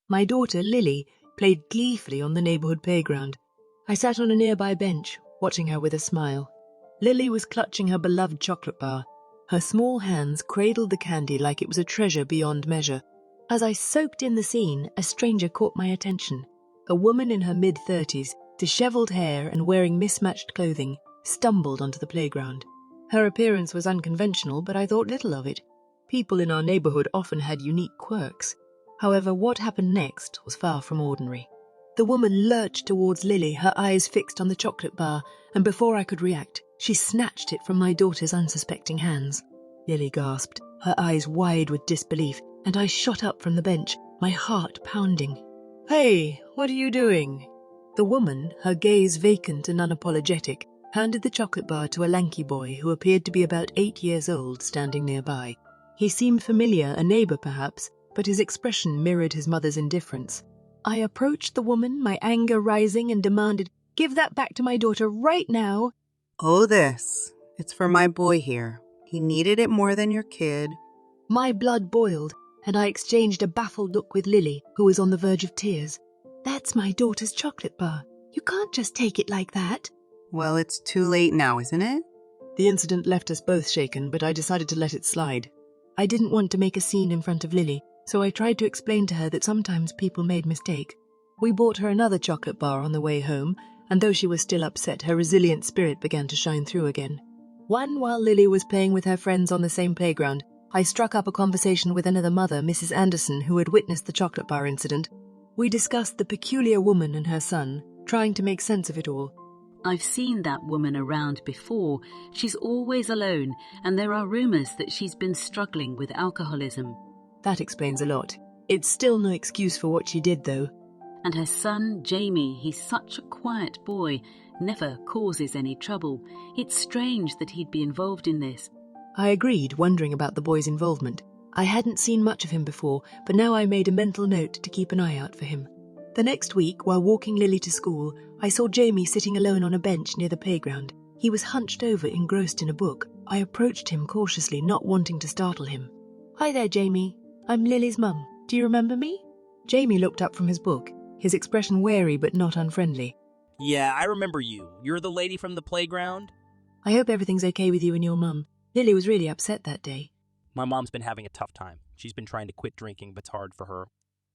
My daughter, Lily, played gleefully on the neighborhood playground. I sat on a nearby bench, watching her with a smile. Lily was clutching her beloved chocolate bar. Her small hands cradled the candy like it was a treasure beyond measure. As I soaked in the scene, a stranger caught my attention. A woman in her mid-30s, disheveled hair and wearing mismatched clothing, stumbled onto the playground. Her appearance was unconventional, but I thought little of it. People in our neighborhood often had unique quirks. However, what happened next was far from ordinary. The woman lurched towards Lily, her eyes fixed on the chocolate bar, and before I could react, she snatched it from my daughter's unsuspecting hands. Lily gasped, her eyes wide with disbelief, and I shot up from the bench, my heart pounding. "Hey, what are you doing?" The woman, her gaze vacant and unapologetic, handed the chocolate bar to a lanky boy who appeared to be about 8 years old, standing nearby. He seemed familiar, a neighbor perhaps, but his expression mirrored his mother's indifference. I approached the woman, my anger rising, and demanded, "Give that back to my daughter right now." "Oh, this. It's for my boy here. He needed it more than your kid." My blood boiled, and I exchanged a baffled look with Lily, who was on the verge of tears. "That's my daughter's chocolate bar. You can't just take it like that." "Well, it's too late now, isn't it?" The incident left us both shaken, but I decided to let it slide. I didn't want to make a scene in front of Lily, so I tried to explain to her that sometimes people made mistakes. We bought her another chocolate bar on the way home, and though she was still upset, her resilient spirit began to shine through again. While Lily was playing with her friends on the same playground, I struck up a conversation with another mother, Mrs. Anderson, who had witnessed the chocolate bar incident. We discussed the peculiar woman and her son, trying to make sense of it all. "I've seen that woman around before. She's always alone, and there are rumours that she's been struggling with alcoholism." That explains a lot. It's still no excuse for what she did, though. "And her son, Jamie, he's such a quiet boy, never causes any trouble. It's strange that he'd be involved in this." I agreed, wondering about the boy's involvement. I hadn't seen much of him before, but now I made a mental note to keep an eye out for him. The next week, while walking Lily to school, I saw Jamie sitting alone on a bench near the playground. He was hunched over, engrossed in a book. I approached him cautiously, not wanting to startle him. "Hi there, Jamie. I'm Lily's mum. Do you remember me?" Jamie looked up from his book, his expression wary but not unfriendly. "Yeah, I remember you. You're the lady from the playground?" "I hope everything's okay with you and your mum. Lily was really upset that day." "My mom's been having a tough time. She's been trying to quit drinking, but it's hard for her."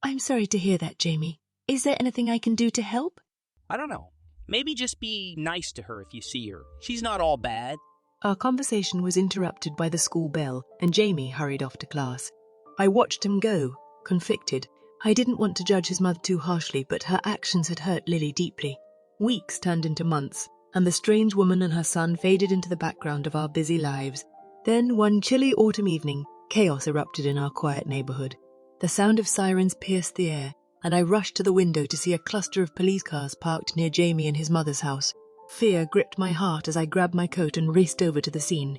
"I'm sorry to hear that, Jamie. Is there anything I can do to help?" "I don't know. Maybe just be nice to her if you see her. She's not all bad." Our conversation was interrupted by the school bell, and Jamie hurried off to class. I watched him go, conflicted. I didn't want to judge his mother too harshly, but her actions had hurt Lily deeply. Weeks turned into months, and the strange woman and her son faded into the background of our busy lives. Then, one chilly autumn evening, chaos erupted in our quiet neighborhood. The sound of sirens pierced the air, and I rushed to the window to see a cluster of police cars parked near Jamie and his mother's house. Fear gripped my heart as I grabbed my coat and raced over to the scene.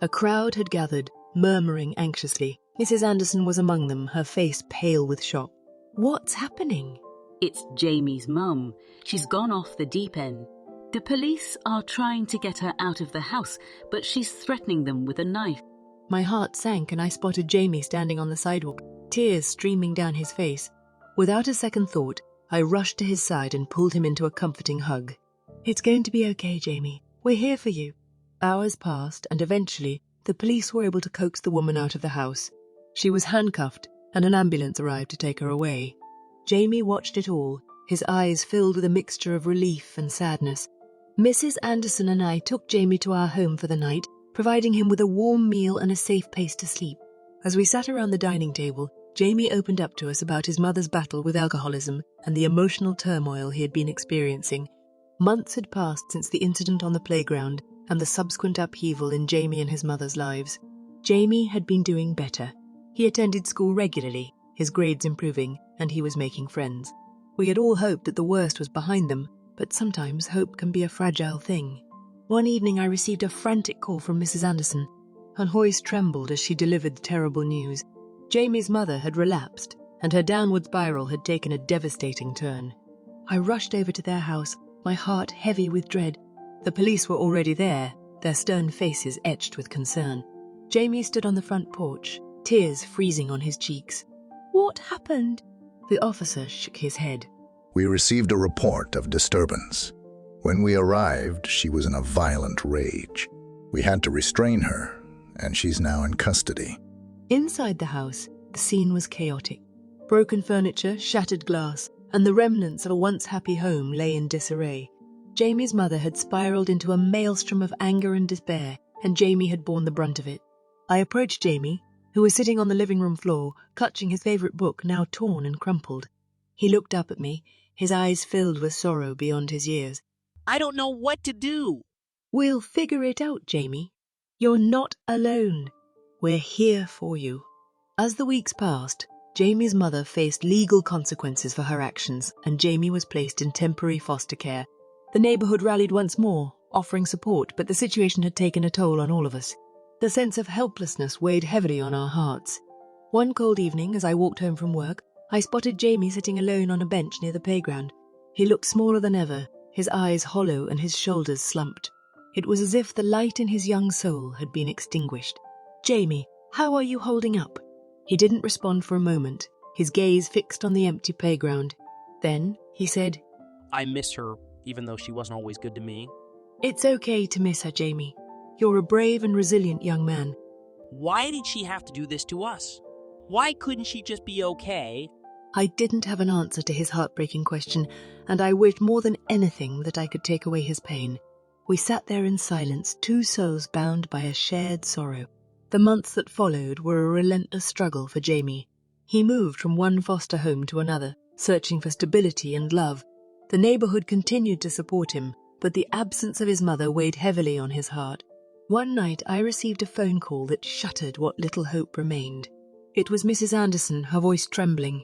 A crowd had gathered, murmuring anxiously. Mrs. Anderson was among them, her face pale with shock. "What's happening?" "It's Jamie's mum. She's gone off the deep end. The police are trying to get her out of the house, but she's threatening them with a knife." My heart sank and I spotted Jamie standing on the sidewalk, tears streaming down his face. Without a second thought, I rushed to his side and pulled him into a comforting hug. "It's going to be okay, Jamie. We're here for you." Hours passed, and eventually, the police were able to coax the woman out of the house. She was handcuffed, and an ambulance arrived to take her away. Jamie watched it all, his eyes filled with a mixture of relief and sadness. Mrs. Anderson and I took Jamie to our home for the night, providing him with a warm meal and a safe place to sleep. As we sat around the dining table, Jamie opened up to us about his mother's battle with alcoholism and the emotional turmoil he had been experiencing. Months had passed since the incident on the playground and the subsequent upheaval in Jamie and his mother's lives. Jamie had been doing better. He attended school regularly, his grades improving, and he was making friends. We had all hoped that the worst was behind them, but sometimes hope can be a fragile thing. One evening I received a frantic call from Mrs. Anderson. Her voice trembled as she delivered the terrible news. Jamie's mother had relapsed, and her downward spiral had taken a devastating turn. I rushed over to their house, my heart heavy with dread. The police were already there, their stern faces etched with concern. Jamie stood on the front porch, tears freezing on his cheeks. "What happened?" The officer shook his head. We received a report of disturbance. When we arrived, she was in a violent rage. We had to restrain her, and she's now in custody. Inside the house, the scene was chaotic. Broken furniture, shattered glass, and the remnants of a once happy home lay in disarray. Jamie's mother had spiraled into a maelstrom of anger and despair, and Jamie had borne the brunt of it. I approached Jamie, who was sitting on the living room floor, clutching his favourite book, now torn and crumpled. He looked up at me, his eyes filled with sorrow beyond his years. I don't know what to do. We'll figure it out, Jamie. You're not alone. We're here for you. As the weeks passed, Jamie's mother faced legal consequences for her actions, and Jamie was placed in temporary foster care. The neighbourhood rallied once more, offering support, but the situation had taken a toll on all of us. The sense of helplessness weighed heavily on our hearts. One cold evening, as I walked home from work, I spotted Jamie sitting alone on a bench near the playground. He looked smaller than ever, his eyes hollow and his shoulders slumped. It was as if the light in his young soul had been extinguished. "Jamie, how are you holding up?" He didn't respond for a moment, his gaze fixed on the empty playground. Then he said, I miss her, even though she wasn't always good to me. "It's okay to miss her, Jamie. You're a brave and resilient young man." Why did she have to do this to us? Why couldn't she just be okay? I didn't have an answer to his heartbreaking question, and I wished more than anything that I could take away his pain. We sat there in silence, two souls bound by a shared sorrow. The months that followed were a relentless struggle for Jamie. He moved from one foster home to another, searching for stability and love. The neighbourhood continued to support him, but the absence of his mother weighed heavily on his heart. One night I received a phone call that shattered what little hope remained. It was Mrs. Anderson, her voice trembling.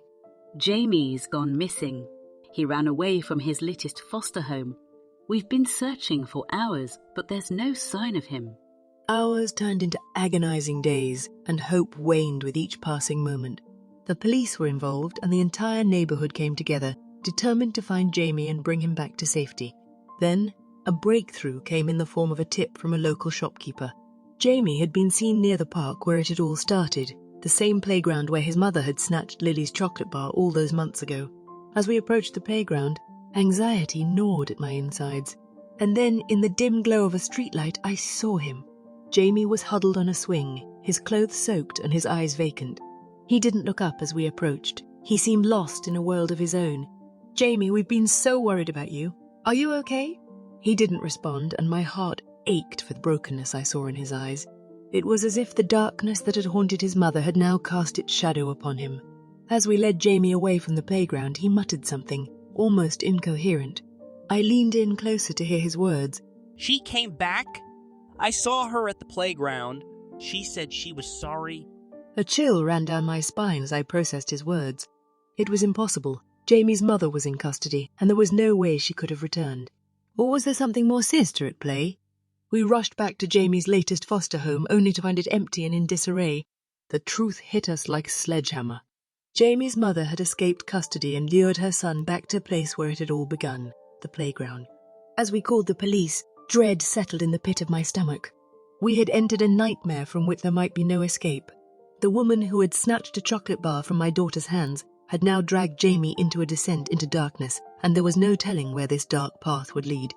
Jamie's gone missing. He ran away from his latest foster home. We've been searching for hours, but there's no sign of him. Hours turned into agonizing days, and hope waned with each passing moment. The police were involved, and the entire neighbourhood came together, determined to find Jamie and bring him back to safety. Then, a breakthrough came in the form of a tip from a local shopkeeper. Jamie had been seen near the park where it had all started, the same playground where his mother had snatched Lily's chocolate bar all those months ago. As we approached the playground, anxiety gnawed at my insides. And then, in the dim glow of a streetlight, I saw him. Jamie was huddled on a swing, his clothes soaked and his eyes vacant. He didn't look up as we approached. He seemed lost in a world of his own. "Jamie, we've been so worried about you. Are you okay?" He didn't respond, and my heart ached for the brokenness I saw in his eyes. It was as if the darkness that had haunted his mother had now cast its shadow upon him. As we led Jamie away from the playground, he muttered something, almost incoherent. I leaned in closer to hear his words. She came back? I saw her at the playground. She said she was sorry. A chill ran down my spine as I processed his words. It was impossible. Jamie's mother was in custody, and there was no way she could have returned. Or was there something more sinister at play? We rushed back to Jamie's latest foster home, only to find it empty and in disarray. The truth hit us like a sledgehammer. Jamie's mother had escaped custody and lured her son back to the place where it had all begun, the playground. As we called the police, dread settled in the pit of my stomach. We had entered a nightmare from which there might be no escape. The woman who had snatched a chocolate bar from my daughter's hands had now dragged Jamie into a descent into darkness, and there was no telling where this dark path would lead.